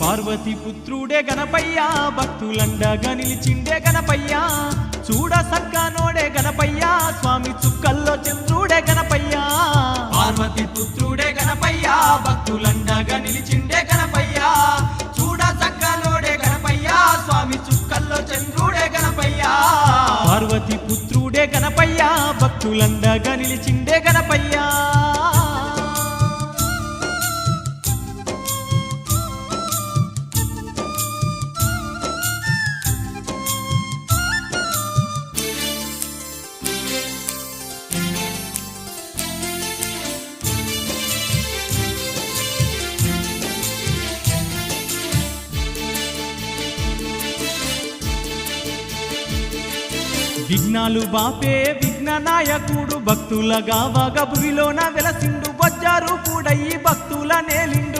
పార్వతి పుత్రుడే గణపయ్యా భక్తులండగా నిలిచిండే గణపయ్యా చూడ సక్కనోడే గణపయ్యా స్వామి చుక్కల్లో చంద్రుడే గణపయ్యా పార్వతి పుత్రుడే గణపయ్యా భక్తులండగా నిలిచిండే గణపయ్యా చూడ సక్కనోడే గణపయ్యా స్వామి చుక్కల్లో చంద్రుడే గణపయ్యా పార్వతి పుత్రుడే గణపయ్యా భక్తులండగా నిలిచిండే గణపయ్యా విఘ్నాలు బాపే విఘ్ననాయకుడు భక్తుల గావగ భువిలోన వెలసిండు బొజ్జారు పూడయి భక్తుల నేలిండు